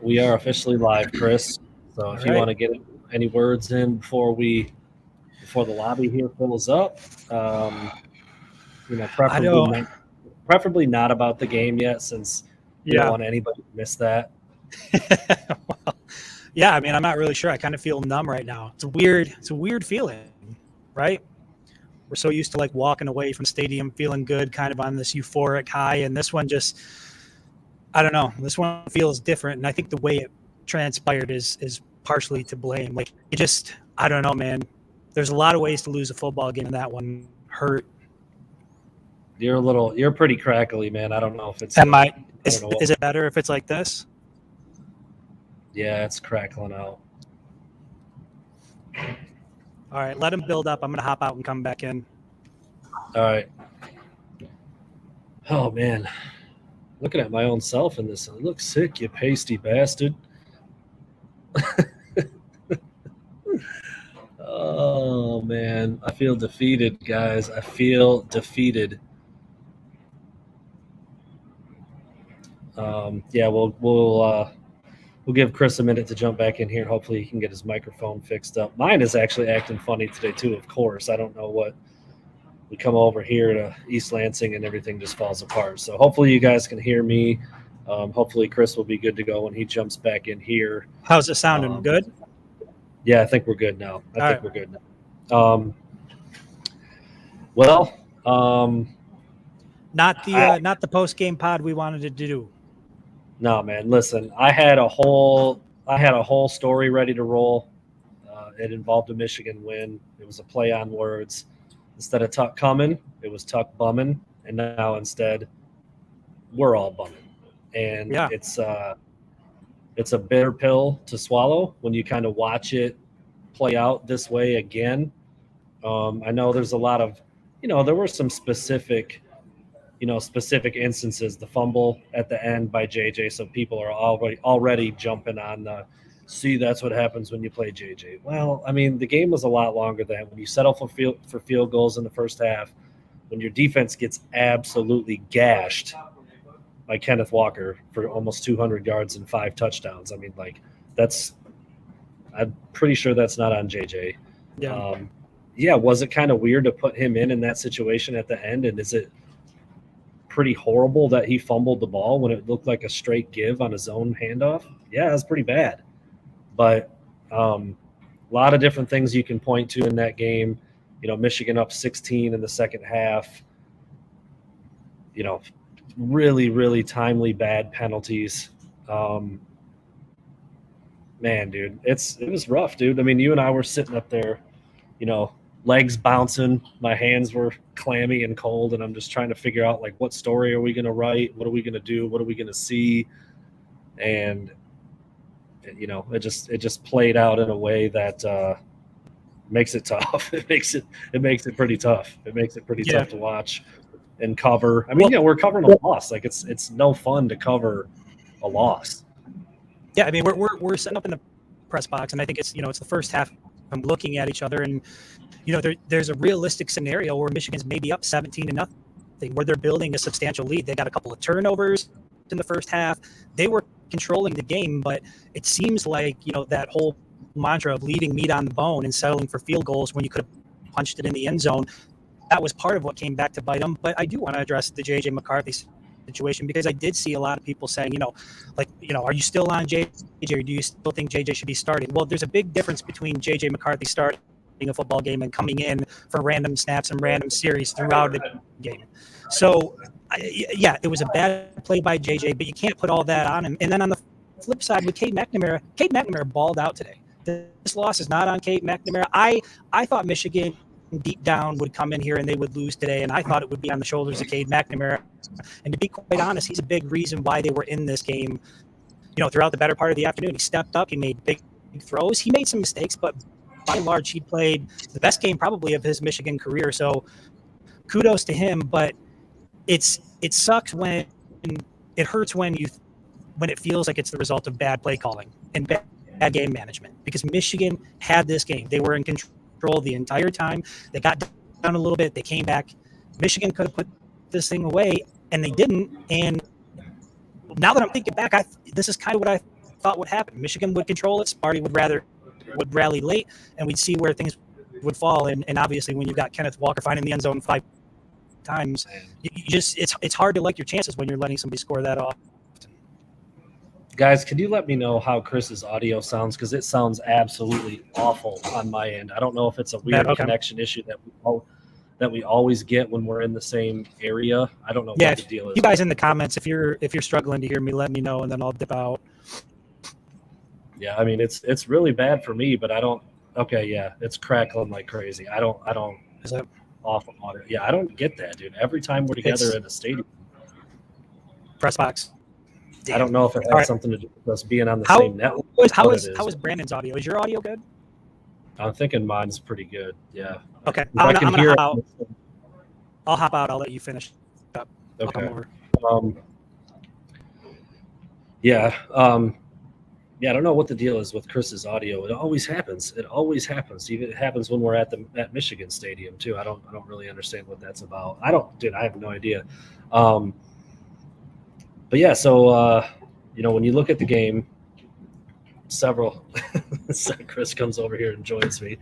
We are officially live, Chris. So if you want to get any words in before the lobby here fills up, preferably not about the game yet, since we don't want anybody to miss that. Well, yeah, I mean, I'm not really sure. I kind of feel numb right now. It's a weird feeling, right? We're so used to like walking away from the stadium feeling good, kind of on this euphoric high, and this one just, I don't know. This one feels different, and I think the way it transpired is partially to blame. Like, it just, I don't know, man. There's a lot of ways to lose a football game, and that one hurt. You're pretty crackly, man. I don't know if it's. Is it better if it's like this? Yeah, it's crackling out. All right, let him build up. I'm going to hop out and come back in. All right. Oh, man. Looking at my own self in this. I look sick, you pasty bastard. Oh, man. I feel defeated, guys. I feel defeated. Yeah, we'll give Chris a minute to jump back in here, and hopefully he can get his microphone fixed up. Mine is actually acting funny today, too, of course. I don't know what. We come over here to East Lansing, and everything just falls apart. So hopefully you guys can hear me. Hopefully Chris will be good to go when he jumps back in here. How's it sounding? Good? Yeah, I think we're good now. We're good now. Not the post-game pod we wanted to do. No, man. Listen, I had a whole story ready to roll. It involved a Michigan win. It was a play on words. Instead of Tuck coming, it was Tuck bumming, and now instead, we're all bumming. And it's a bitter pill to swallow when you kind of watch it play out this way again. I know there's a lot of, there were some specific instances. The fumble at the end by JJ, so people are already jumping on the. See, that's what happens when you play JJ. Well, I mean, the game was a lot longer than when you settle for field goals in the first half, when your defense gets absolutely gashed by Kenneth Walker for almost 200 yards and 5 touchdowns. I mean, like, I'm pretty sure that's not on JJ. Yeah. Was it kind of weird to put him in that situation at the end? And is it pretty horrible that he fumbled the ball when it looked like a straight give on his own handoff? Yeah, that's pretty bad. But a lot of different things you can point to in that game. Michigan up 16 in the second half. Really, really timely bad penalties. Man, dude, it was rough, dude. I mean, you and I were sitting up there, legs bouncing. My hands were clammy and cold, and I'm just trying to figure out, like, what story are we going to write? What are we going to do? What are we going to see? And it just played out in a way that makes it tough. It makes it pretty tough. It makes it pretty tough to watch and cover. I mean, we're covering a loss. Like, it's no fun to cover a loss. Yeah, I mean, we're sitting up in the press box, and I think it's the first half. I'm looking at each other, and there's a realistic scenario where Michigan's maybe up 17-0, where they're building a substantial lead. They got a couple of turnovers in the first half. They were controlling the game, but it seems like that whole mantra of leaving meat on the bone and settling for field goals when you could have punched it in the end zone, that was part of what came back to bite them. But I do want to address the JJ McCarthy situation, because I did see a lot of people saying, are you still on JJ, or do you still think JJ should be starting? Well, there's a big difference between JJ McCarthy starting a football game and coming in for random snaps and random series throughout the game. So it was a bad play by JJ, but you can't put all that on him. And then on the flip side with Cade McNamara balled out today. This loss is not on Cade McNamara. I thought Michigan deep down would come in here and they would lose today, and I thought it would be on the shoulders of Cade McNamara. And to be quite honest, he's a big reason why they were in this game, throughout the better part of the afternoon. He stepped up. He made big throws. He made some mistakes, but by and large, he played the best game probably of his Michigan career. So kudos to him, but it sucks when it hurts when it feels like it's the result of bad play calling and bad game management, because Michigan had this game. They were in control the entire time. They got down a little bit. They came back. Michigan could have put this thing away, and they didn't. And now that I'm thinking back, this is kind of what I thought would happen. Michigan would control it. Sparty would rally late, and we'd see where things would fall. And obviously, when you've got Kenneth Walker finding the end zone 5 times, it's hard to like your chances when you're letting somebody score that off. Guys, could you let me know how Chris's audio sounds? Because it sounds absolutely awful on my end. I don't know if it's a weird connection issue that we always get when we're in the same area. I don't know what the deal is. You guys in the comments, if you're struggling to hear me, let me know, and then I'll dip out. Yeah, I mean it's really bad for me, but I don't. Okay, yeah, it's crackling like crazy. I don't. Is that awful audio? Yeah, I don't get that, dude. Every time we're together in a stadium, press box. Damn. I don't know if it has something to do with us being on the same network. How is Brandon's audio? Is your audio good? I'm thinking mine's pretty good. Yeah. Okay. I can hear it. I'll hop out. I'll let you finish up. Okay. I'll come over. Yeah. I don't know what the deal is with Chris's audio. It always happens. Even it happens when we're at Michigan Stadium too. I don't really understand what that's about. I have no idea. But yeah, so when you look at the game, Chris comes over here and joins me.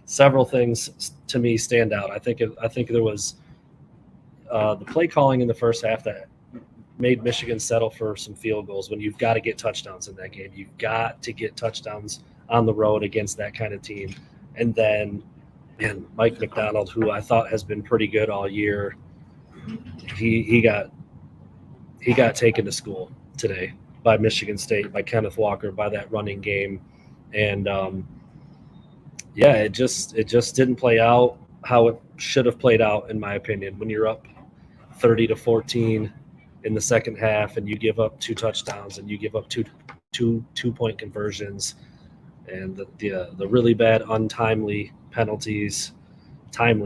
Several things to me stand out. I think there was the play calling in the first half that made Michigan settle for some field goals when you've got to get touchdowns in that game. You've got to get touchdowns on the road against that kind of team. And then, man, Mike Mcdonald, who I thought has been pretty good all year, he got taken to school today by Michigan State, by Kenneth Walker, by that running game. And it just didn't play out how it should have played out, in my opinion. When you're up 30-14 in the second half and you give up 2 touchdowns and you give up two-point conversions and the really bad timely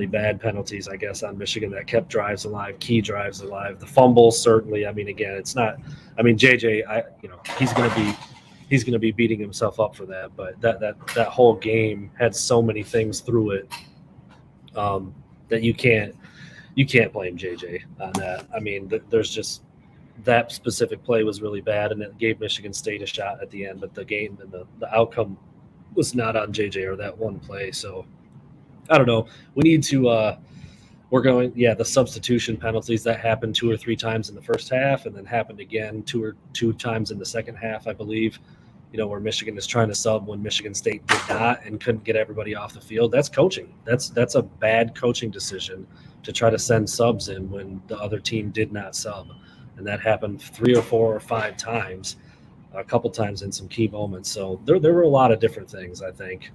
bad penalties, I guess, on Michigan that kept drives alive, key drives alive. The fumbles, certainly. I mean, again, it's not. I mean, JJ, he's going to be beating himself up for that. But that whole game had so many things through it that you can't blame JJ on that. I mean, there's just that specific play was really bad, and it gave Michigan State a shot at the end. But the game and the outcome was not on JJ or that one play. So. I don't know. We need to the substitution penalties that happened 2 or 3 times in the first half and then happened again 2 times in the second half, I believe, where Michigan is trying to sub when Michigan State did not and couldn't get everybody off the field. That's coaching. That's a bad coaching decision to try to send subs in when the other team did not sub. And that happened 3 or 4 or 5 times, a couple times in some key moments. So there were a lot of different things, I think.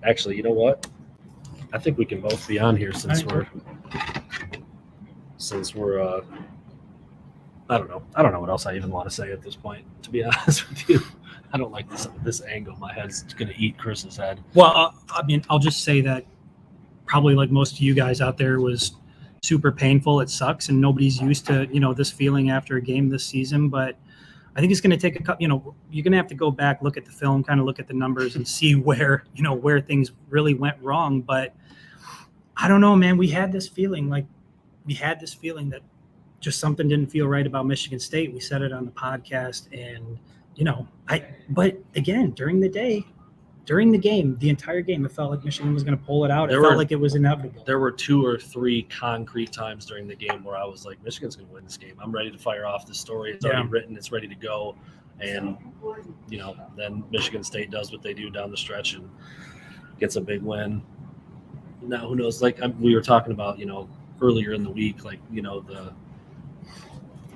Actually, you know what? I think we can both be on here since we're I don't know what else I even want to say at this point, to be honest with you. I don't like this angle. My head's going to eat Chris's head. Well, I mean, I'll just say that probably like most of you guys out there was super painful. It sucks, and nobody's used to, this feeling after a game this season, but I think it's going to take a couple, you're going to have to go back, look at the film, kind of look at the numbers and see where things really went wrong. But I don't know, man, we had this feeling that just something didn't feel right about Michigan State. We said it on the podcast and, but again, during the game, the entire game, it felt like Michigan was going to pull it out. It felt like it was inevitable. There were 2 or 3 concrete times during the game where I was like, Michigan's going to win this game. I'm ready to fire off the story. It's already written. It's ready to go. And, then Michigan State does what they do down the stretch and gets a big win. Now, who knows? Like we were talking about, earlier in the week, like,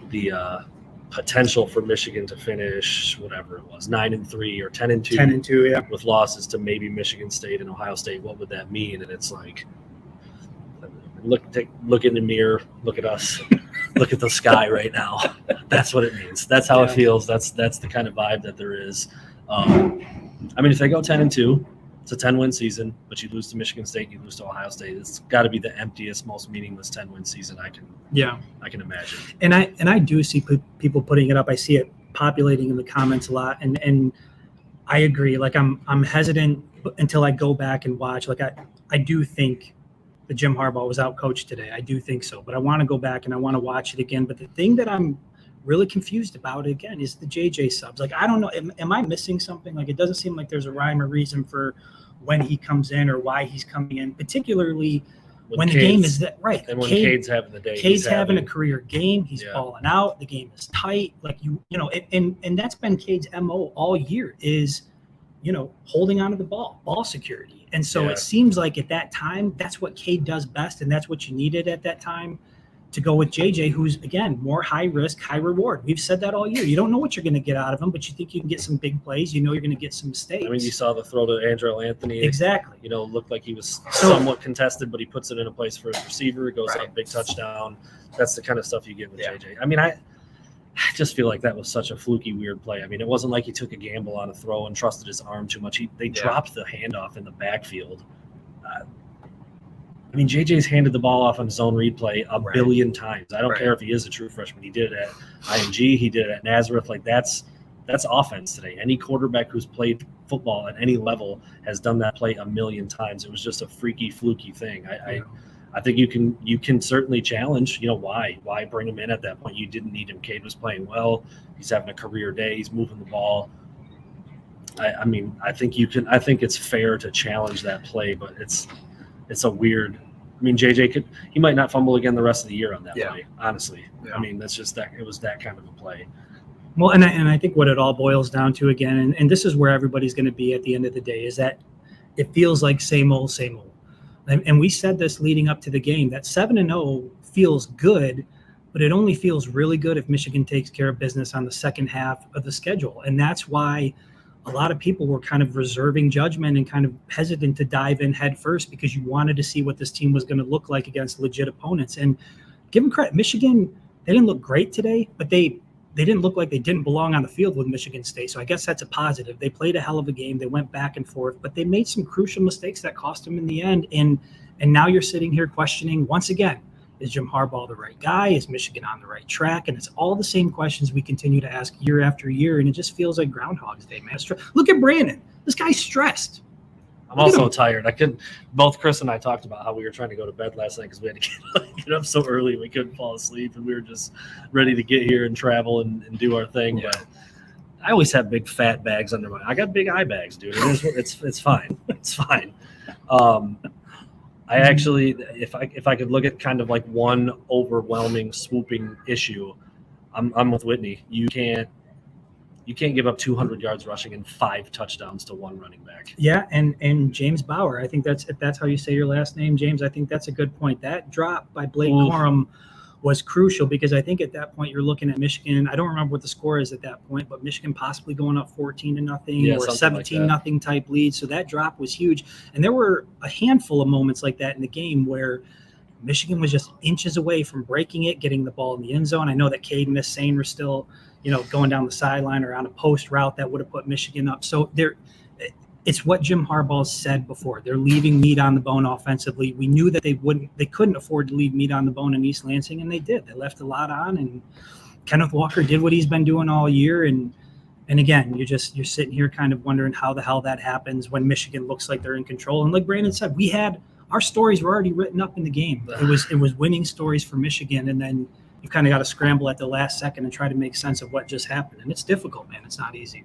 the potential for Michigan to finish whatever it was 9-3 or 10-2, 10-2, yeah, with losses to maybe Michigan State and Ohio State. What would that mean? And it's like, look in the mirror, look at us, look at the sky right now. That's what it means. That's how it feels. That's the kind of vibe that there is. I mean, if they go 10-2, it's a 10-win season, but you lose to Michigan State, you lose to Ohio State. It's got to be the emptiest, most meaningless 10-win season I can imagine. And I do see people putting it up. I see it populating in the comments a lot, and I agree. Like I'm hesitant until I go back and watch. Like I do think that Jim Harbaugh was outcoached today. I do think so, but I want to go back and I want to watch it again. But the thing that I'm really confused about, again, is the JJ subs. Like, I don't know. Am I missing something? Like, it doesn't seem like there's a rhyme or reason for when he comes in or why he's coming in, particularly when the game is that right. And when Cade's having the day, Cade's having a career game. He's balling out. The game is tight. Like you know, and that's been Cade's MO all year is, you know, holding onto the ball security. And so it seems like at that time, that's what Cade does best, and that's what you needed at that time to go with JJ, who's, again, more high risk, high reward. We've said that all year. You don't know what you're going to get out of him, but you think you can get some big plays. You know you're going to get some mistakes. I mean, you saw the throw to Andrew Anthony. Exactly. You know, looked like he was somewhat contested, but he puts it in a place for his receiver. It goes up, big touchdown. That's the kind of stuff you get with JJ. I mean, I just feel like that was such a fluky, weird play. I mean, it wasn't like he took a gamble on a throw and trusted his arm too much. They dropped the handoff in the backfield. I mean, JJ's handed the ball off on zone read play a billion times. I don't care if he is a true freshman. He did it at IMG. He did it at Nazareth. Like, that's offense today. Any quarterback who's played football at any level has done that play a million times. It was just a freaky, fluky thing. I think you can certainly challenge, you know, why bring him in at that point? You didn't need him. Cade was playing well. He's having a career day. He's moving the ball. I mean, I think it's fair to challenge that play, but it's a weird. I mean, JJ he might not fumble again the rest of the year on that play, honestly. I mean, that's just that it was that kind of a play. Well, and I think what it all boils down to, again, and this is where everybody's going to be at the end of the day, is that it feels like same old, same old. And we said this leading up to the game, that 7-0 feels good, but it only feels really good if Michigan takes care of business on the second half of the schedule. And that's why a lot of people were kind of reserving judgment and kind of hesitant to dive in head first, because you wanted to see what this team was going to look like against legit opponents. And give them credit, Michigan, they didn't look great today, but they didn't look like they didn't belong on the field with Michigan State. So I guess that's a positive. They played a hell of a game. They went back and forth, but they made some crucial mistakes that cost them in the end. And now you're sitting here questioning, once again, is Jim Harbaugh the right guy? Is Michigan on the right track? And it's all the same questions we continue to ask year after year, and it just feels like Groundhog's Day, man. Look at Brandon. This guy's stressed. I'm also tired. Both Chris and I talked about how we were trying to go to bed last night because we had to get up so early we couldn't fall asleep, and we were just ready to get here and travel and do our thing. Yeah. But I always have big fat bags under my. I got big eye bags, dude. It's fine. It's fine. I actually, if I could look at kind of like one overwhelming swooping issue, I'm with Whitney. You can't give up 200 yards rushing and 5 touchdowns to one running back. Yeah, and James Bauer, I think if that's how you say your last name, James, I think that's a good point. That drop by Blake Corum was crucial, because I think at that point you're looking at Michigan. I don't remember what the score is at that point, but Michigan possibly going up 14-0 or 17-0 type lead. So that drop was huge. And there were a handful of moments like that in the game where Michigan was just inches away from breaking it, getting the ball in the end zone. I know that Cade and Sane were still, going down the sideline or on a post route that would have put Michigan up. So it's what Jim Harbaugh said before. They're leaving meat on the bone offensively. We knew that they couldn't afford to leave meat on the bone in East Lansing, and they did. They left a lot on, and Kenneth Walker did what he's been doing all year. And again, you're sitting here kind of wondering how the hell that happens when Michigan looks like they're in control. And like Brandon said, our stories were already written up in the game. It was winning stories for Michigan, and then you kind of got to scramble at the last second and try to make sense of what just happened. And it's difficult, man. It's not easy.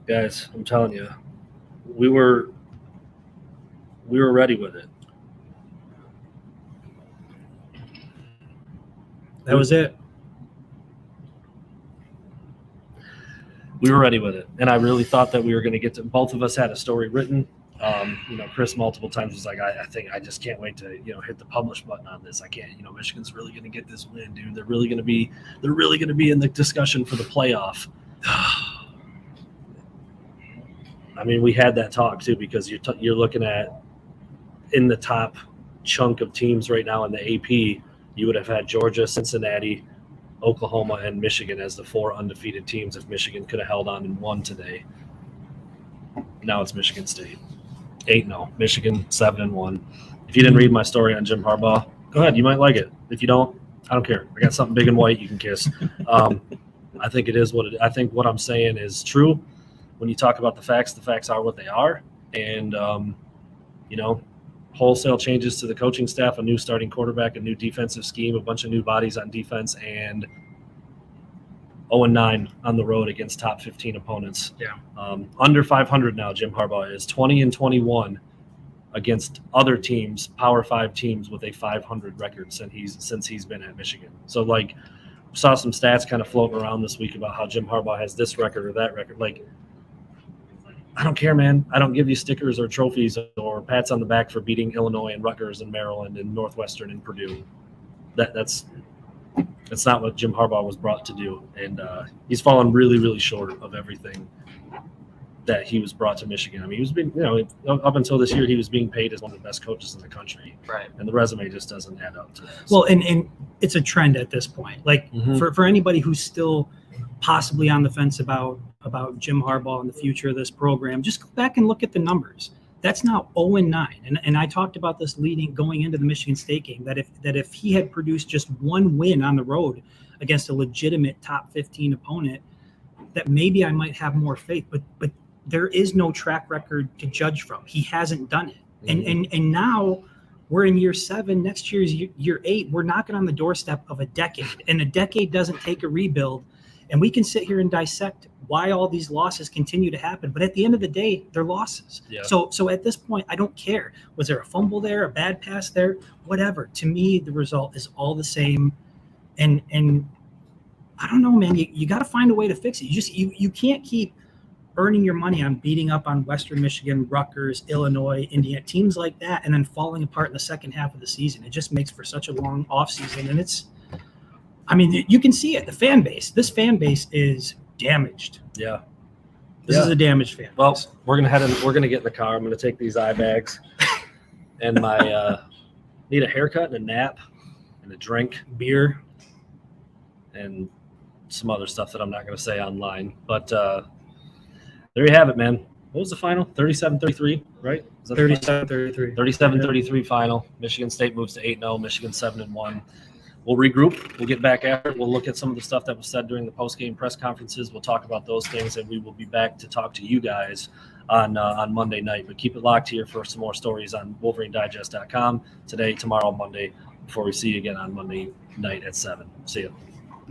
Guys, I'm telling you. We were ready with it. That was it. We were ready with it, and I really thought that we were going to get to. Both of us had a story written. Chris multiple times was like, I think I just can't wait to hit the publish button on this. I can't. Michigan's really going to get this win, dude. They're really going to be in the discussion for the playoff. I mean, we had that talk too, because you're looking at in the top chunk of teams right now in the AP, you would have had Georgia, Cincinnati, Oklahoma, and Michigan as the 4 undefeated teams if Michigan could have held on and won today. Now it's Michigan State, 8-0. Michigan 7-1. If you didn't read my story on Jim Harbaugh, go ahead. You might like it. If you don't, I don't care. I got something big and white you can kiss. I think it is I think what I'm saying is true. When you talk about the facts are what they are. And, wholesale changes to the coaching staff, a new starting quarterback, a new defensive scheme, a bunch of new bodies on defense, and 0-9 on the road against top 15 opponents. Yeah. Under 500 now, Jim Harbaugh is 20-21 against other teams, Power 5 teams with a 500 record since he's been at Michigan. So, like, saw some stats kind of floating around this week about how Jim Harbaugh has this record or that record. Like, I don't care, man. I don't give you stickers or trophies or pats on the back for beating Illinois and Rutgers and Maryland and Northwestern and Purdue. That's not what Jim Harbaugh was brought to do, and he's fallen really, really short of everything that he was brought to Michigan. I mean, he was being, up until this year, he was being paid as one of the best coaches in the country, right? And the resume just doesn't add up to that. Well, and it's a trend at this point. Like for anybody who's still possibly on the fence about Jim Harbaugh and the future of this program, just go back and look at the numbers. That's now 0-9, and I talked about this going into the Michigan State game, that if he had produced just one win on the road against a legitimate top 15 opponent, that maybe I might have more faith. But there is no track record to judge from. He hasn't done it, and now we're in year 7. Next year is year 8. We're knocking on the doorstep of a decade, and a decade doesn't take a rebuild. And we can sit here and dissect why all these losses continue to happen. But at the end of the day, they're losses. Yeah. So at this point, I don't care. Was there a fumble there, a bad pass there, whatever? To me, the result is all the same. And I don't know, man, you got to find a way to fix it. You can't keep earning your money on beating up on Western Michigan, Rutgers, Illinois, Indiana, teams like that, and then falling apart in the second half of the season. It just makes for such a long offseason. And you can see it. The fan base. This fan base is damaged. Yeah. This is a damaged fan base. Well, we're gonna get in the car. I'm gonna take these eye bags and my need a haircut and a nap and a drink, beer, and some other stuff that I'm not gonna say online. But there you have it, man. What was the final? 37-33, right? 37-33. 37-33 final. Michigan State moves to 8-0. Michigan 7-1. We'll regroup. We'll get back after it. We'll look at some of the stuff that was said during the post-game press conferences. We'll talk about those things, and we will be back to talk to you guys on Monday night. But keep it locked here for some more stories on WolverineDigest.com today, tomorrow, Monday, before we see you again on Monday night at 7. See you.